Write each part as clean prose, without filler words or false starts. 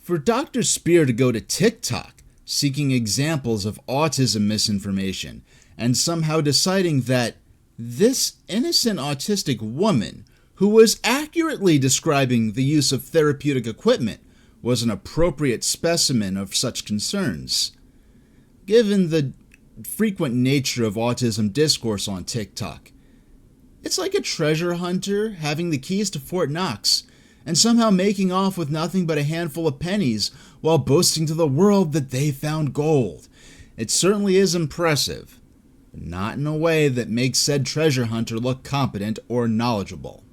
For Dr. Spier to go to TikTok seeking examples of autism misinformation and somehow deciding that this innocent autistic woman who was accurately describing the use of therapeutic equipment was an appropriate specimen of such concerns. Given the frequent nature of autism discourse on TikTok, it's like a treasure hunter having the keys to Fort Knox and somehow making off with nothing but a handful of pennies while boasting to the world that they found gold. It certainly is impressive, but not in a way that makes said treasure hunter look competent or knowledgeable.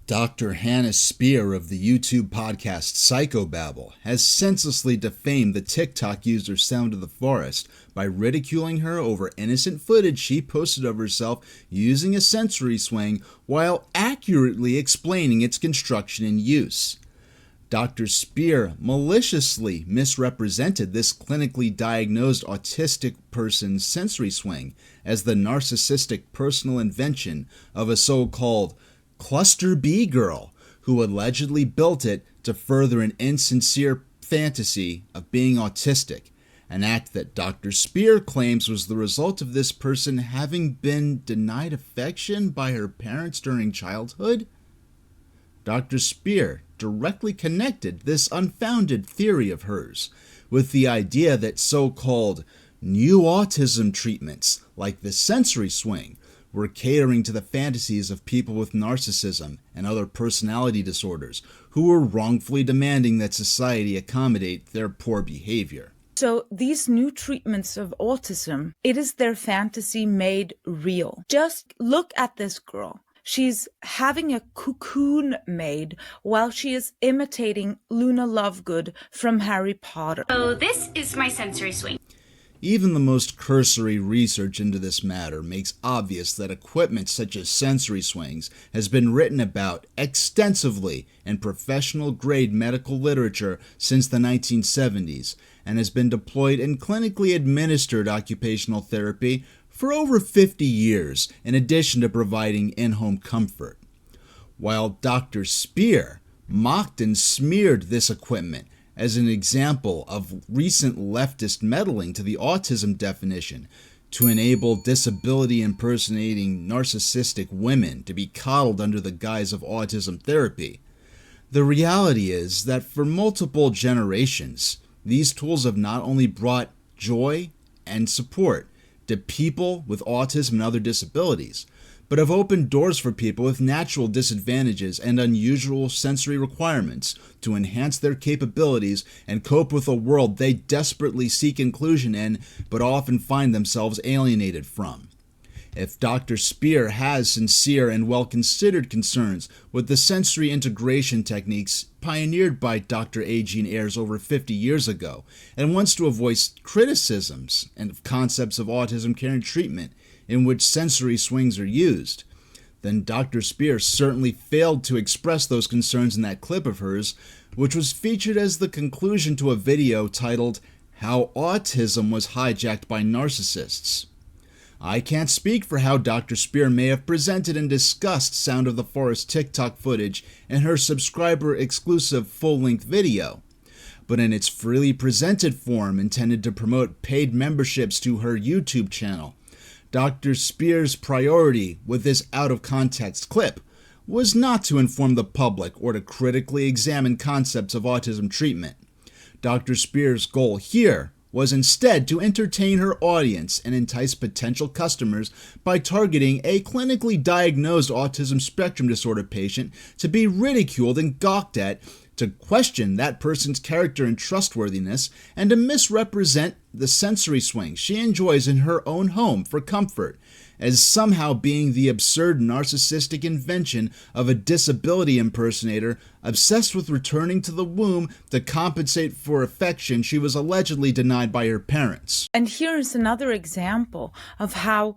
Dr. Hannah Spier of the YouTube podcast Psychobabble has senselessly defamed the TikTok user Sound of the Forest by ridiculing her over innocent footage she posted of herself using a sensory swing while accurately explaining its construction and use. Dr. Spier maliciously misrepresented this clinically diagnosed autistic person's sensory swing as the narcissistic personal invention of a so-called Cluster B girl who allegedly built it to further an insincere fantasy of being autistic, an act that Dr. Spier claims was the result of this person having been denied affection by her parents during childhood. Dr. Spier directly connected this unfounded theory of hers with the idea that so-called new autism treatments like the sensory swing were catering to the fantasies of people with narcissism and other personality disorders who were wrongfully demanding that society accommodate their poor behavior. So these new treatments of autism, it is their fantasy made real. Just look at this girl. She's having a cocoon made while she is imitating Luna Lovegood from Harry Potter. So this is my sensory swing. Even the most cursory research into this matter makes obvious that equipment such as sensory swings has been written about extensively in professional-grade medical literature since the 1970s and has been deployed in clinically administered occupational therapy for over 50 years, in addition to providing in-home comfort. While Dr. Spier mocked and smeared this equipment as an example of recent leftist meddling to the autism definition to enable disability impersonating narcissistic women to be coddled under the guise of autism therapy, the reality is that for multiple generations, these tools have not only brought joy and support to people with autism and other disabilities, but have opened doors for people with natural disadvantages and unusual sensory requirements to enhance their capabilities and cope with a world they desperately seek inclusion in, but often find themselves alienated from. If Dr. Spier has sincere and well-considered concerns with the sensory integration techniques pioneered by Dr. A. Jean Ayres over 50 years ago, and wants to avoid criticisms and concepts of autism care and treatment in which sensory swings are used, then Dr. Spier certainly failed to express those concerns in that clip of hers, which was featured as the conclusion to a video titled How Autism Was Hijacked by Narcissists. I can't speak for how Dr. Spier may have presented and discussed Sound of the Forest TikTok footage in her subscriber-exclusive full-length video, but in its freely presented form intended to promote paid memberships to her YouTube channel, Dr. Spier's priority with this out-of-context clip was not to inform the public or to critically examine concepts of autism treatment. Dr. Spier's goal here was instead to entertain her audience and entice potential customers by targeting a clinically diagnosed autism spectrum disorder patient to be ridiculed and gawked at, to question that person's character and trustworthiness, and to misrepresent the sensory swing she enjoys in her own home for comfort as somehow being the absurd narcissistic invention of a disability impersonator obsessed with returning to the womb to compensate for affection she was allegedly denied by her parents. And here's another example of how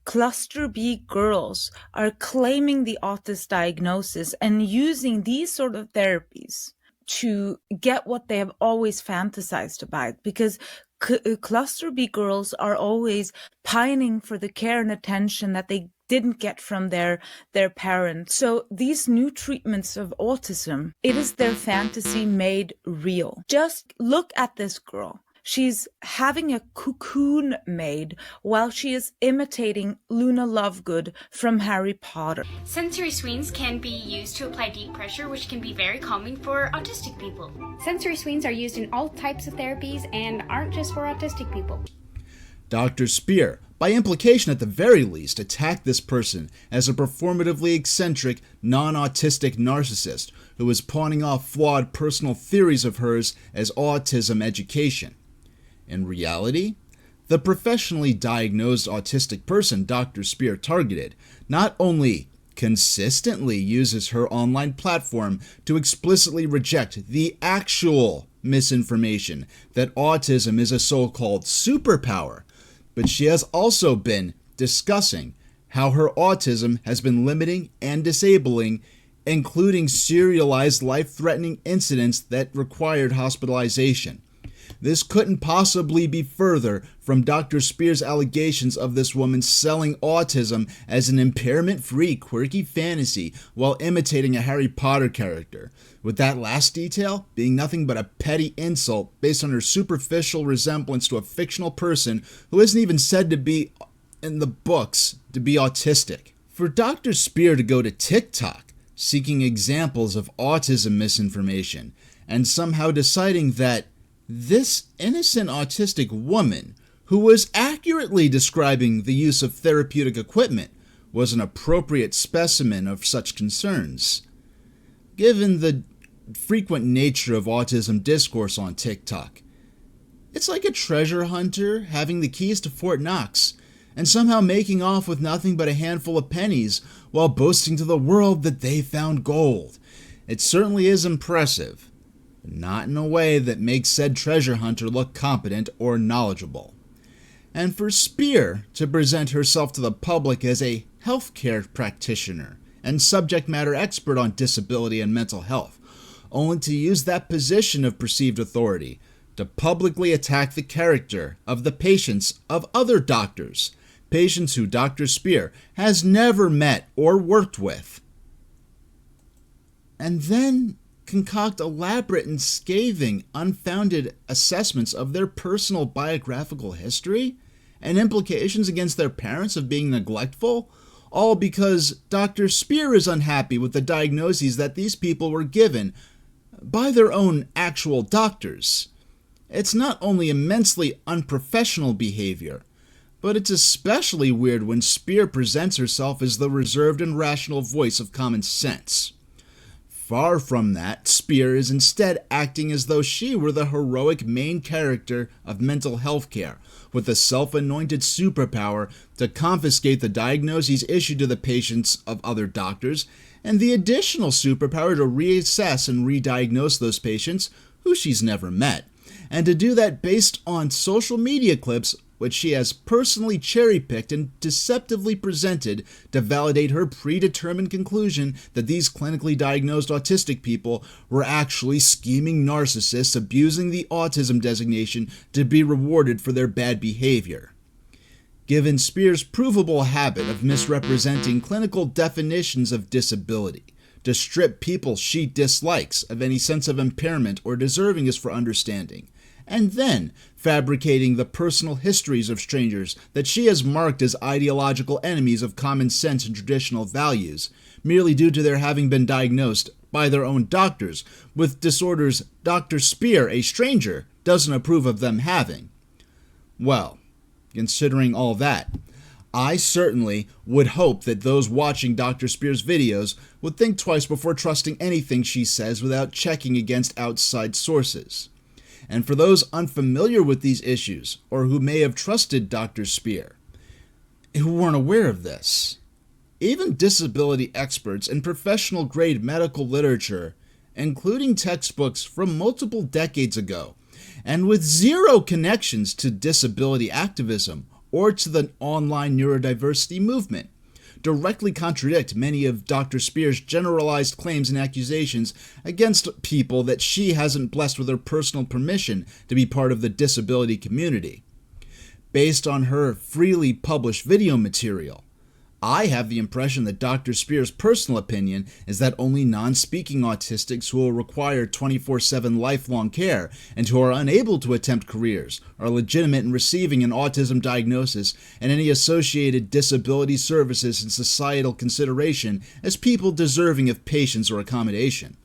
cluster B girls are claiming the autism diagnosis and using these sort of therapies to get what they have always fantasized about, because cluster B girls are always pining for the care and attention that they didn't get from their parents. So these new treatments of autism, it is their fantasy made real. Just look at this girl. She's having a cocoon made while she is imitating Luna Lovegood from Harry Potter. Sensory swings can be used to apply deep pressure, which can be very calming for autistic people. Sensory swings are used in all types of therapies and aren't just for autistic people. Dr. Spier, by implication at the very least, attacked this person as a performatively eccentric, non-autistic narcissist who was pawning off flawed personal theories of hers as autism education. In reality, the professionally diagnosed autistic person Dr. Spier targeted not only consistently uses her online platform to explicitly reject the actual misinformation that autism is a so-called superpower, but she has also been discussing how her autism has been limiting and disabling, including serialized life-threatening incidents that required hospitalization. This couldn't possibly be further from Dr. Spier's allegations of this woman selling autism as an impairment-free, quirky fantasy while imitating a Harry Potter character, with that last detail being nothing but a petty insult based on her superficial resemblance to a fictional person who isn't even said to be in the books to be autistic. For Dr. Spier to go to TikTok seeking examples of autism misinformation and somehow deciding that this innocent autistic woman, who was accurately describing the use of therapeutic equipment, was an appropriate specimen of such concerns. Given the frequent nature of autism discourse on TikTok, it's like a treasure hunter having the keys to Fort Knox and somehow making off with nothing but a handful of pennies while boasting to the world that they found gold. It certainly is impressive, but not in a way that makes said treasure hunter look competent or knowledgeable. And for Spier to present herself to the public as a healthcare practitioner and subject matter expert on disability and mental health, only to use that position of perceived authority to publicly attack the character of the patients of other doctors, patients who Dr. Spier has never met or worked with. And then concoct elaborate and scathing, unfounded assessments of their personal biographical history and implications against their parents of being neglectful, all because Dr. Spier is unhappy with the diagnoses that these people were given by their own actual doctors. It's not only immensely unprofessional behavior, but it's especially weird when Spier presents herself as the reserved and rational voice of common sense. Far from that, Spier is instead acting as though she were the heroic main character of mental health care, with the self-anointed superpower to confiscate the diagnoses issued to the patients of other doctors, and the additional superpower to reassess and re-diagnose those patients who she's never met, and to do that based on social media clips which she has personally cherry-picked and deceptively presented to validate her predetermined conclusion that these clinically diagnosed autistic people were actually scheming narcissists abusing the autism designation to be rewarded for their bad behavior. Given Spier's provable habit of misrepresenting clinical definitions of disability, to strip people she dislikes of any sense of impairment or deservingness for understanding, and then fabricating the personal histories of strangers that she has marked as ideological enemies of common sense and traditional values, merely due to their having been diagnosed by their own doctors with disorders Dr. Spier, a stranger, doesn't approve of them having. Well, considering all that, I certainly would hope that those watching Dr. Spier's videos would think twice before trusting anything she says without checking against outside sources. And for those unfamiliar with these issues, or who may have trusted Dr. Spier, who weren't aware of this, even disability experts and professional-grade medical literature, including textbooks from multiple decades ago, and with zero connections to disability activism or to the online neurodiversity movement, directly contradict many of Dr. Spier's generalized claims and accusations against people that she hasn't blessed with her personal permission to be part of the disability community. Based on her freely published video material, I have the impression that Dr. Spier's personal opinion is that only non-speaking autistics who will require 24/7 lifelong care and who are unable to attempt careers are legitimate in receiving an autism diagnosis and any associated disability services and societal consideration as people deserving of patience or accommodation.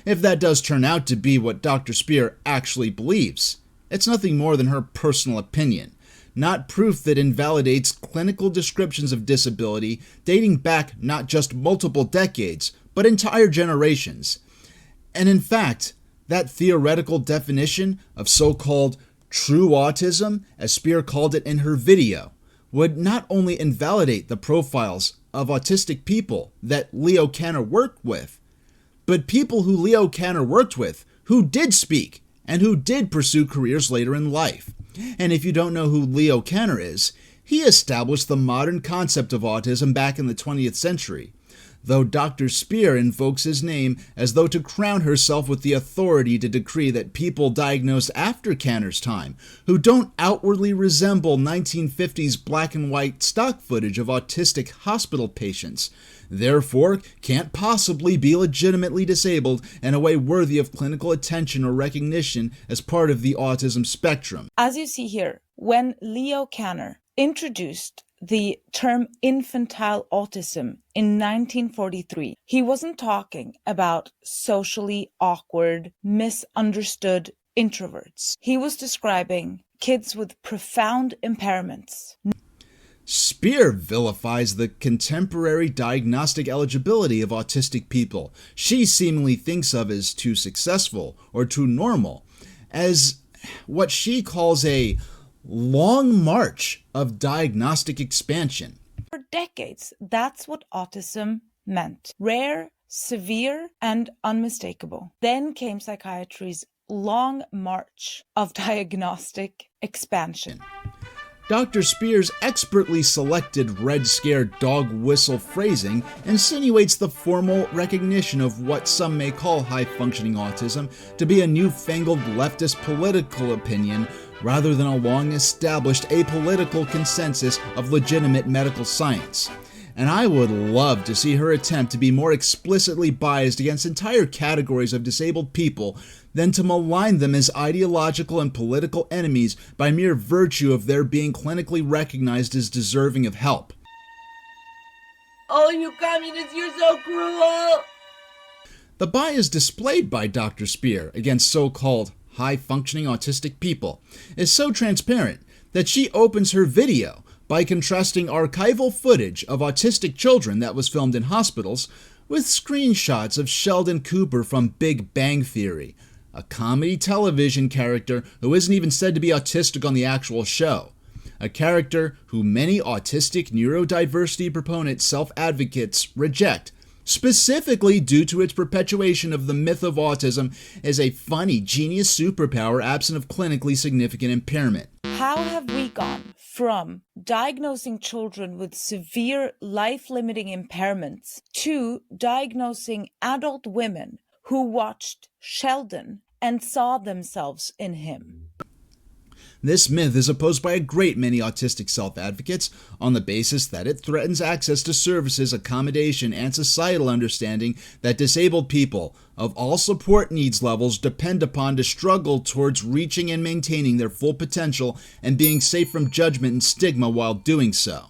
If that does turn out to be what Dr. Spier actually believes, it's nothing more than her personal opinion, not proof that invalidates clinical descriptions of disability dating back not just multiple decades, but entire generations. And in fact, that theoretical definition of so-called true autism, as Spier called it in her video, would not only invalidate the profiles of autistic people that Leo Kanner worked with, but people who Leo Kanner worked with who did speak and who did pursue careers later in life. And if you don't know who Leo Kanner is, he established the modern concept of autism back in the 20th century, though Dr. Spier invokes his name as though to crown herself with the authority to decree that people diagnosed after Kanner's time, who don't outwardly resemble 1950s black and white stock footage of autistic hospital patients, therefore can't possibly be legitimately disabled in a way worthy of clinical attention or recognition as part of the autism spectrum. As you see here, when Leo Kanner introduced the term infantile autism in 1943, he wasn't talking about socially awkward, misunderstood introverts. He was describing kids with profound impairments. Spier vilifies the contemporary diagnostic eligibility of autistic people she seemingly thinks of as too successful or too normal, as what she calls a long march of diagnostic expansion. For decades, that's what autism meant. Rare, severe, and unmistakable. Then came psychiatry's long march of diagnostic expansion. Dr. Spier's expertly selected Red Scare dog whistle phrasing insinuates the formal recognition of what some may call high-functioning autism to be a newfangled leftist political opinion rather than a long-established apolitical consensus of legitimate medical science. And I would love to see her attempt to be more explicitly biased against entire categories of disabled people than to malign them as ideological and political enemies by mere virtue of their being clinically recognized as deserving of help. Oh, you communists, you're so cruel! The bias displayed by Dr. Spier against so-called high-functioning autistic people is so transparent that she opens her video by contrasting archival footage of autistic children that was filmed in hospitals with screenshots of Sheldon Cooper from Big Bang Theory, a comedy television character who isn't even said to be autistic on the actual show, a character who many autistic neurodiversity proponent self-advocates reject, specifically due to its perpetuation of the myth of autism as a funny genius superpower absent of clinically significant impairment. How have we gone from diagnosing children with severe life-limiting impairments to diagnosing adult women who watched Sheldon and saw themselves in him? This myth is opposed by a great many autistic self-advocates on the basis that it threatens access to services, accommodation, and societal understanding that disabled people of all support needs levels depend upon to struggle towards reaching and maintaining their full potential and being safe from judgment and stigma while doing so.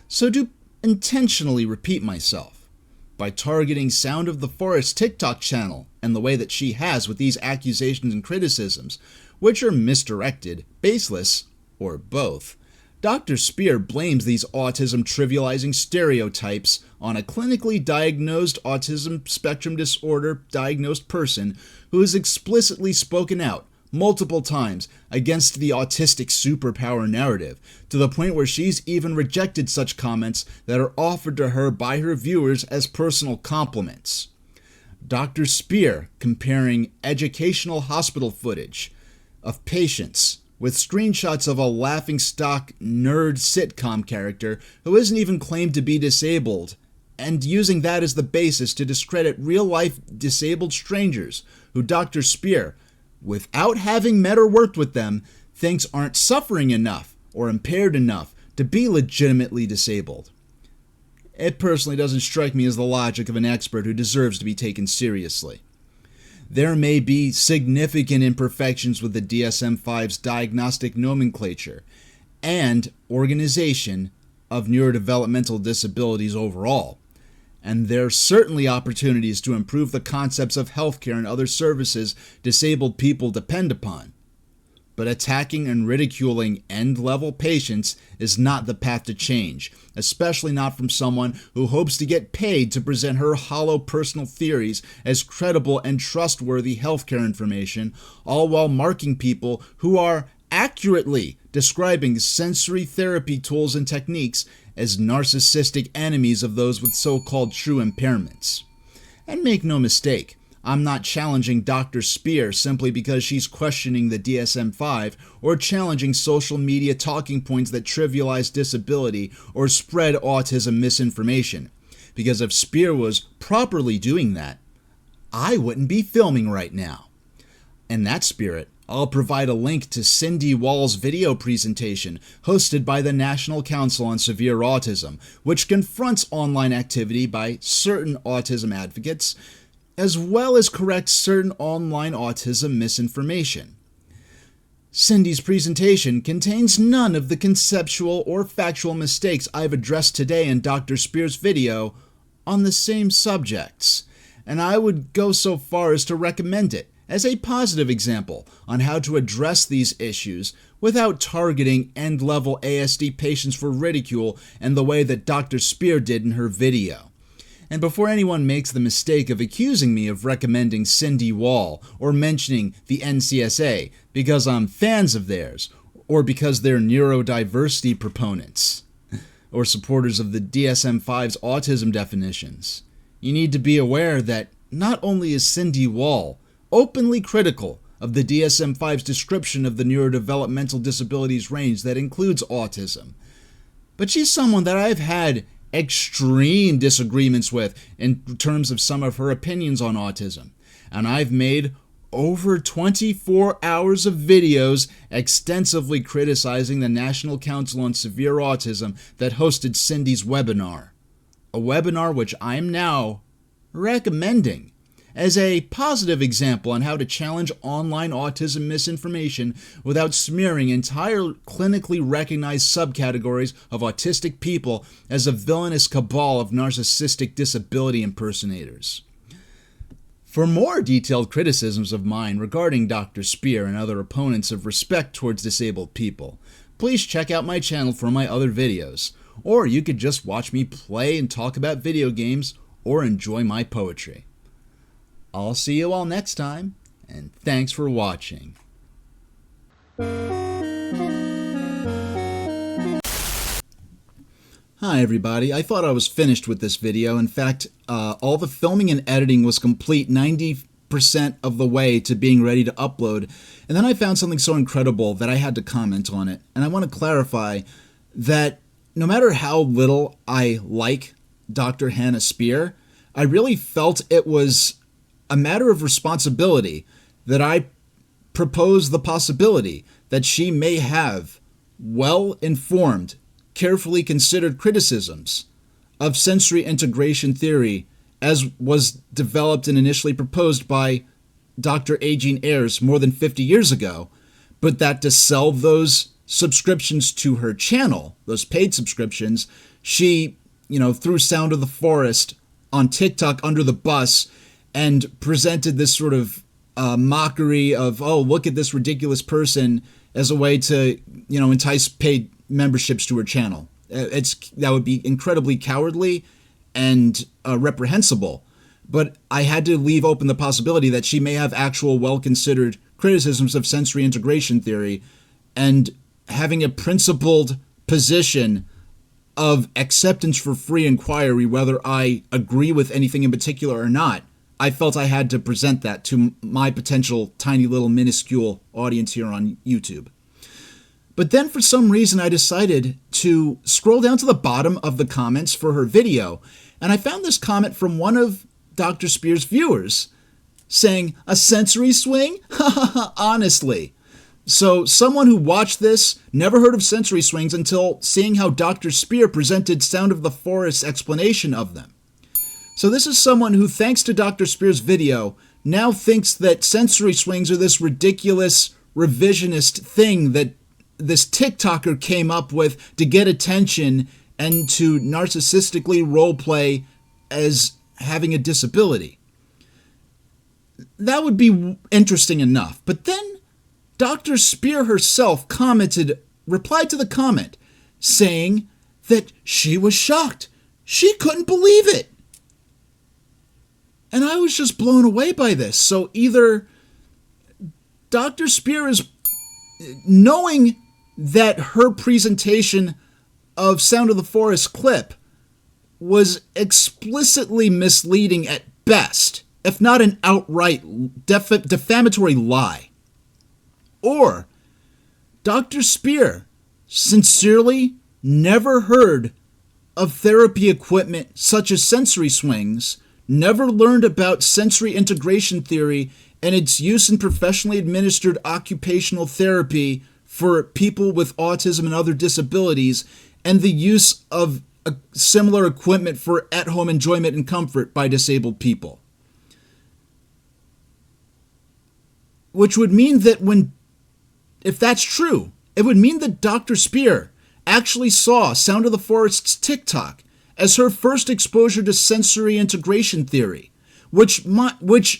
So to intentionally repeat myself, by targeting Sound of the Forest TikTok channel and the way that she has with these accusations and criticisms, which are misdirected, baseless, or both, Dr. Spier blames these autism trivializing stereotypes on a clinically diagnosed autism spectrum disorder diagnosed person who has explicitly spoken out multiple times against the autistic superpower narrative, to the point where she's even rejected such comments that are offered to her by her viewers as personal compliments. Dr. Spier comparing educational hospital footage of patients with screenshots of a laughingstock nerd sitcom character who isn't even claimed to be disabled, and using that as the basis to discredit real-life disabled strangers who Dr. Spier, without having met or worked with them, thinks aren't suffering enough or impaired enough to be legitimately disabled. It personally doesn't strike me as the logic of an expert who deserves to be taken seriously. There may be significant imperfections with the DSM-5's diagnostic nomenclature and organization of neurodevelopmental disabilities overall, and there are certainly opportunities to improve the concepts of healthcare and other services disabled people depend upon. But attacking and ridiculing end-level patients is not the path to change, especially not from someone who hopes to get paid to present her hollow personal theories as credible and trustworthy healthcare information, all while marking people who are accurately describing sensory therapy tools and techniques as narcissistic enemies of those with so-called true impairments. And make no mistake, I'm not challenging Dr. Spier simply because she's questioning the DSM-5 or challenging social media talking points that trivialize disability or spread autism misinformation. Because if Spier was properly doing that, I wouldn't be filming right now. In that spirit, I'll provide a link to Cindy Wall's video presentation hosted by the National Council on Severe Autism, which confronts online activity by certain autism advocates, as well as corrects certain online autism misinformation. Cindy's presentation contains none of the conceptual or factual mistakes I've addressed today in Dr. Spier's video on the same subjects, and I would go so far as to recommend it as a positive example on how to address these issues without targeting end-level ASD patients for ridicule in the way that Dr. Spier did in her video. And before anyone makes the mistake of accusing me of recommending Cindy Wall or mentioning the NCSA because I'm fans of theirs, or because they're neurodiversity proponents, or supporters of the DSM-5's autism definitions, you need to be aware that not only is Cindy Wall openly critical of the DSM-5's description of the neurodevelopmental disabilities range that includes autism, but she's someone that I've had extreme disagreements with in terms of some of her opinions on autism, and I've made over 24 hours of videos extensively criticizing the National Council on Severe Autism that hosted Cindy's webinar, a webinar which I'm now recommending as a positive example on how to challenge online autism misinformation without smearing entire clinically recognized subcategories of autistic people as a villainous cabal of narcissistic disability impersonators. For more detailed criticisms of mine regarding Dr. Spier and other opponents of respect towards disabled people, please check out my channel for my other videos, or you could just watch me play and talk about video games or enjoy my poetry. I'll see you all next time, and thanks for watching. Hi everybody, I thought I was finished with this video. In fact, all the filming and editing was complete 90% of the way to being ready to upload, and then I found something so incredible that I had to comment on it. And I want to clarify that no matter how little I like Dr. Hannah Spier, I really felt it was a matter of responsibility that I propose the possibility that she may have well-informed, carefully considered criticisms of sensory integration theory as was developed and initially proposed by Dr. Jean Ayres more than 50 years ago, but that to sell those subscriptions to her channel, those paid subscriptions, she, threw Sound of the Forest on TikTok under the bus and presented this sort of mockery of, oh, look at this ridiculous person, as a way to, entice paid memberships to her channel. That would be incredibly cowardly and reprehensible. But I had to leave open the possibility that she may have actual well-considered criticisms of sensory integration theory, and having a principled position of acceptance for free inquiry, whether I agree with anything in particular or not. I felt I had to present that to my potential tiny little minuscule audience here on YouTube. But then for some reason I decided to scroll down to the bottom of the comments for her video, and I found this comment from one of Dr. Spier's viewers saying, "A sensory swing? Ha ha ha, honestly." So someone who watched this never heard of sensory swings until seeing how Dr. Spier presented Sound of the Forest's explanation of them. So this is someone who, thanks to Dr. Spier's video, now thinks that sensory swings are this ridiculous revisionist thing that this TikToker came up with to get attention and to narcissistically roleplay as having a disability. That would be interesting enough. But then Dr. Spier herself replied to the comment, saying that she was shocked. She couldn't believe it. And I was just blown away by this. So either Dr. Spier is knowing that her presentation of Sound of the Forest clip was explicitly misleading at best, if not an outright defamatory lie. Or Dr. Spier sincerely never heard of therapy equipment such as sensory swings, never learned about sensory integration theory and its use in professionally administered occupational therapy for people with autism and other disabilities, and the use of similar equipment for at-home enjoyment and comfort by disabled people. Which would mean that if that's true, it would mean that Dr. Spier actually saw Sound of the Forest's TikTok as her first exposure to sensory integration theory, which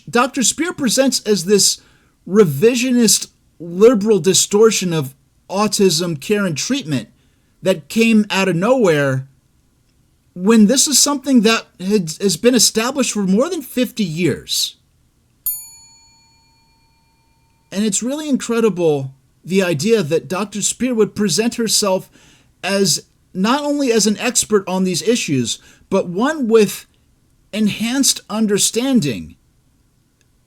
Dr. Spier presents as this revisionist liberal distortion of autism care and treatment that came out of nowhere, when this is something that has been established for more than 50 years. And it's really incredible, the idea that Dr. Spier would present herself as not only as an expert on these issues, but one with enhanced understanding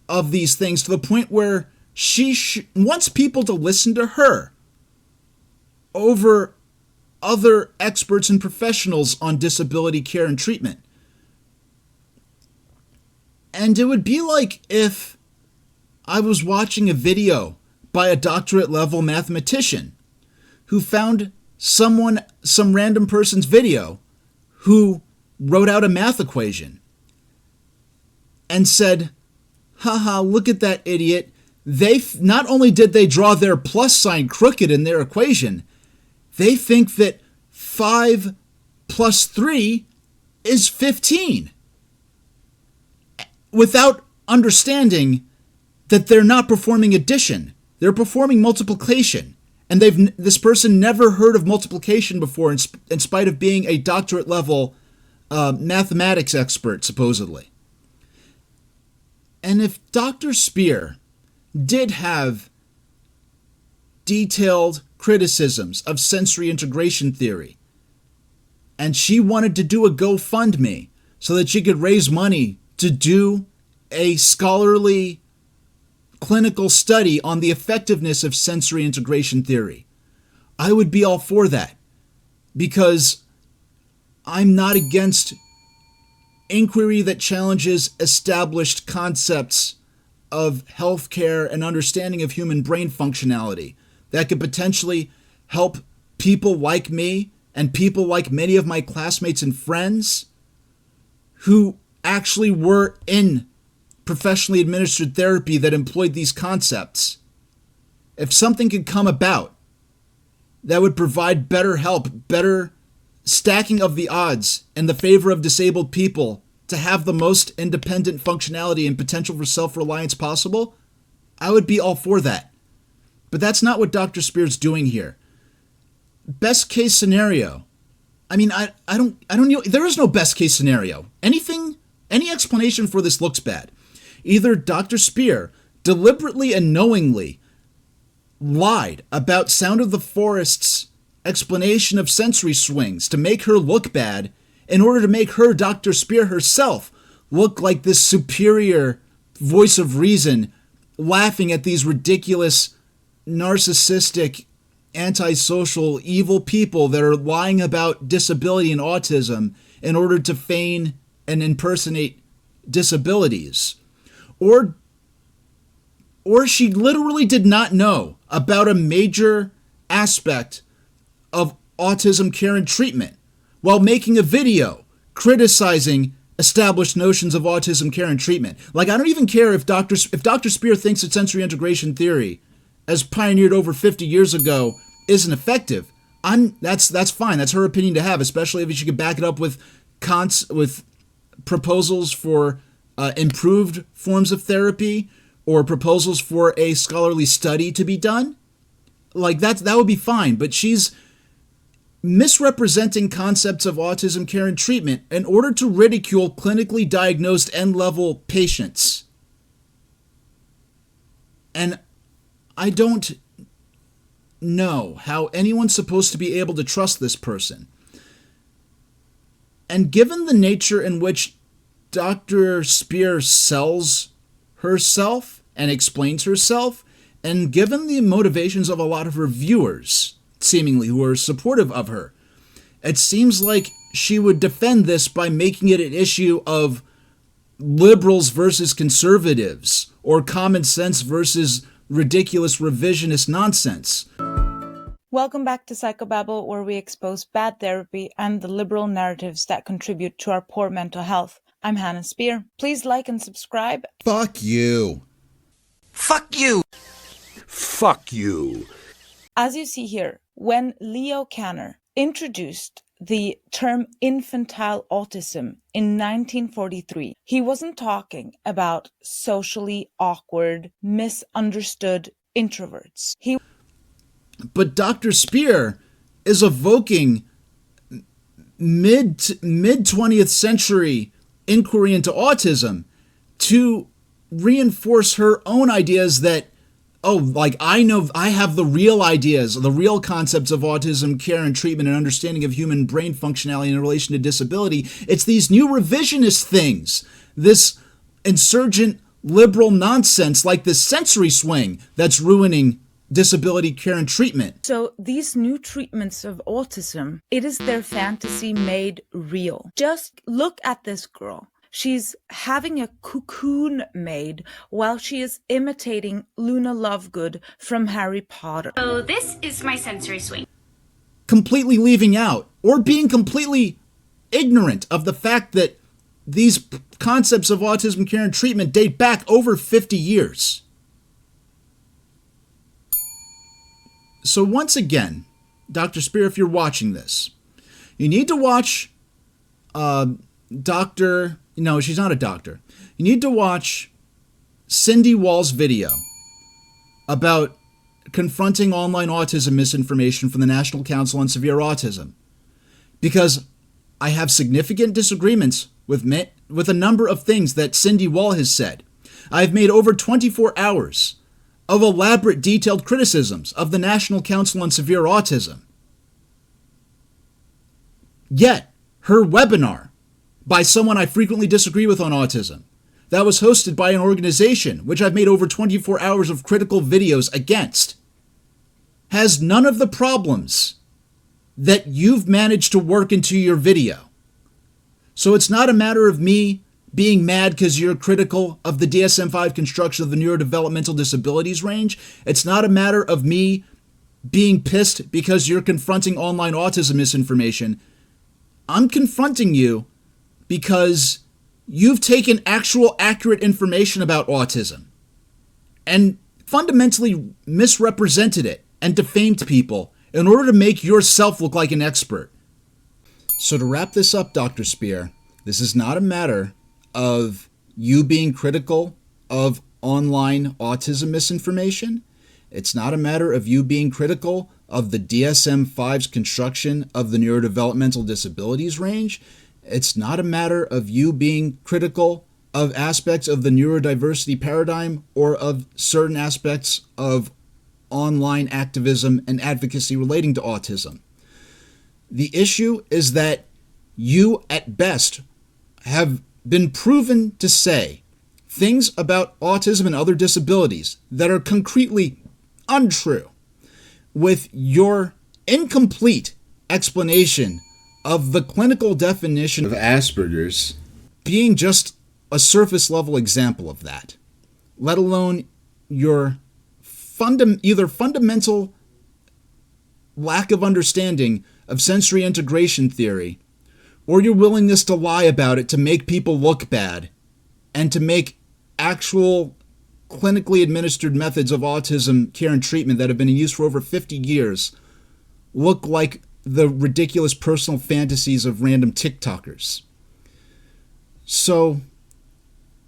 of these things, to the point where she wants people to listen to her over other experts and professionals on disability care and treatment. And it would be like if I was watching a video by a doctorate level mathematician who found some random person's video who wrote out a math equation and said, haha, look at that idiot. Not only did they draw their plus sign crooked in their equation, they think that 5 plus 3 is 15, without understanding that they're not performing addition. They're performing multiplication. And this person never heard of multiplication before, in spite of being a doctorate level mathematics expert, supposedly. And if Dr. Spier did have detailed criticisms of sensory integration theory, and she wanted to do a GoFundMe so that she could raise money to do a scholarly clinical study on the effectiveness of sensory integration theory, I would be all for that, because I'm not against inquiry that challenges established concepts of healthcare and understanding of human brain functionality that could potentially help people like me and people like many of my classmates and friends who actually were in professionally administered therapy that employed these concepts. If something could come about that would provide better help, better stacking of the odds in the favor of disabled people to have the most independent functionality and potential for self-reliance possible, I would be all for that. But that's not what Dr. Spier's doing here. Best case scenario. I mean, I don't know. There is no best case scenario. Any explanation for this looks bad. Either Dr. Spier deliberately and knowingly lied about Sound of the Forest's explanation of sensory swings to make her look bad, in order to make her, Dr. Spier herself, look like this superior voice of reason, laughing at these ridiculous narcissistic antisocial, evil people that are lying about disability and autism in order to feign and impersonate disabilities. Or she literally did not know about a major aspect of autism care and treatment while making a video criticizing established notions of autism care and treatment. Like, I don't even care if Dr. Spier thinks that sensory integration theory, as pioneered over 50 years ago, isn't effective. That's fine. That's her opinion to have, especially if she could back it up with proposals for improved forms of therapy or proposals for a scholarly study to be done. Like, that would be fine. But she's misrepresenting concepts of autism care and treatment in order to ridicule clinically diagnosed end-level patients. And I don't know how anyone's supposed to be able to trust this person. And given the nature in which Dr. Spier sells herself and explains herself, and given the motivations of a lot of her viewers, seemingly, who are supportive of her, it seems like she would defend this by making it an issue of liberals versus conservatives, or common sense versus ridiculous revisionist nonsense. Welcome back to Psychobabble, where we expose bad therapy and the liberal narratives that contribute to our poor mental health. I'm Hannah Spier. Please like and subscribe. Fuck you. Fuck you. Fuck you. As you see here, when Leo Kanner introduced the term infantile autism in 1943, he wasn't talking about socially awkward, misunderstood introverts. But Dr. Spier is evoking mid 20th century inquiry into autism to reinforce her own ideas that, I have the real ideas, the real concepts of autism care and treatment and understanding of human brain functionality in relation to disability. It's these new revisionist things, this insurgent liberal nonsense like this sensory swing that's ruining disability care and treatment. So these new treatments of autism, it is their fantasy made real. Just look at this girl. She's having a cocoon made while she is imitating Luna Lovegood from Harry Potter. So this is my sensory swing. Completely leaving out or being completely ignorant of the fact that these concepts of autism care and treatment date back over 50 years. So once again, Dr. Spier, if you're watching this, you need to watch No, she's not a doctor. You need to watch Cindy Wall's video about confronting online autism misinformation from the National Council on Severe Autism. Because I have significant disagreements with a number of things that Cindy Wall has said. I've made over 24 hours of elaborate, detailed criticisms of the National Council on Severe Autism. Yet, her webinar by someone I frequently disagree with on autism, that was hosted by an organization which I've made over 24 hours of critical videos against, has none of the problems that you've managed to work into your video. So it's not a matter of me being mad because you're critical of the DSM-5 construction of the neurodevelopmental disabilities range. It's not a matter of me being pissed because you're confronting online autism misinformation. I'm confronting you because you've taken actual accurate information about autism and fundamentally misrepresented it and defamed people in order to make yourself look like an expert. So to wrap this up, Dr. Spier, this is not a matter of you being critical of online autism misinformation. It's not a matter of you being critical of the DSM-5's construction of the neurodevelopmental disabilities range. It's not a matter of you being critical of aspects of the neurodiversity paradigm or of certain aspects of online activism and advocacy relating to autism. The issue is that you, at best, have been proven to say things about autism and other disabilities that are concretely untrue. with your incomplete explanation of the clinical definition of Asperger's being just a surface level example of that, let alone your either fundamental lack of understanding of sensory integration theory, or your willingness to lie about it to make people look bad and to make actual clinically administered methods of autism care and treatment that have been in use for over 50 years look like the ridiculous personal fantasies of random TikTokers. So,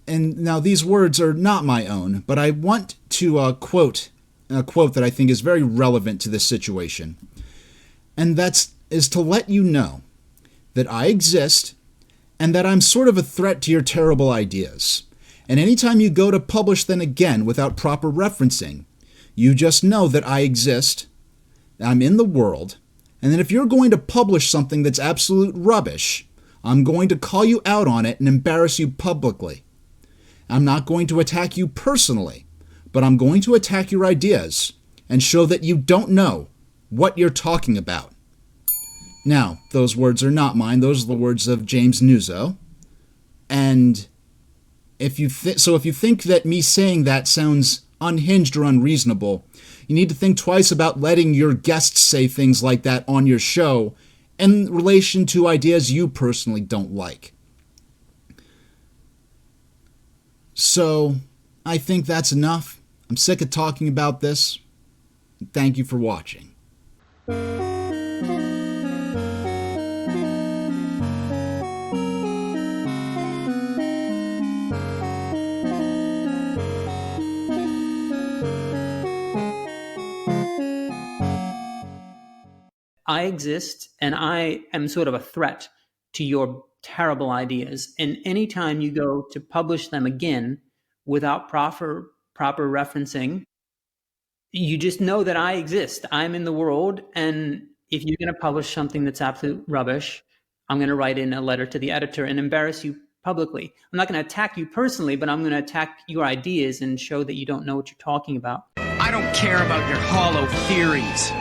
and now these words are not my own, but I want to quote a quote that I think is very relevant to this situation. And is to let you know that I exist and that I'm sort of a threat to your terrible ideas. And anytime you go to publish them again without proper referencing, you just know that I exist, I'm in the world, and that if you're going to publish something that's absolute rubbish, I'm going to call you out on it and embarrass you publicly. I'm not going to attack you personally, but I'm going to attack your ideas and show that you don't know what you're talking about. Now, those words are not mine. Those are the words of James Nuzzo. And if you think that me saying that sounds unhinged or unreasonable, you need to think twice about letting your guests say things like that on your show in relation to ideas you personally don't like. So, I think that's enough. I'm sick of talking about this. Thank you for watching. I exist and I am sort of a threat to your terrible ideas. And anytime you go to publish them again without proper referencing, you just know that I exist. I'm in the world. And if you're going to publish something that's absolute rubbish, I'm going to write in a letter to the editor and embarrass you publicly. I'm not going to attack you personally, but I'm going to attack your ideas and show that you don't know what you're talking about. I don't care about your hollow theories.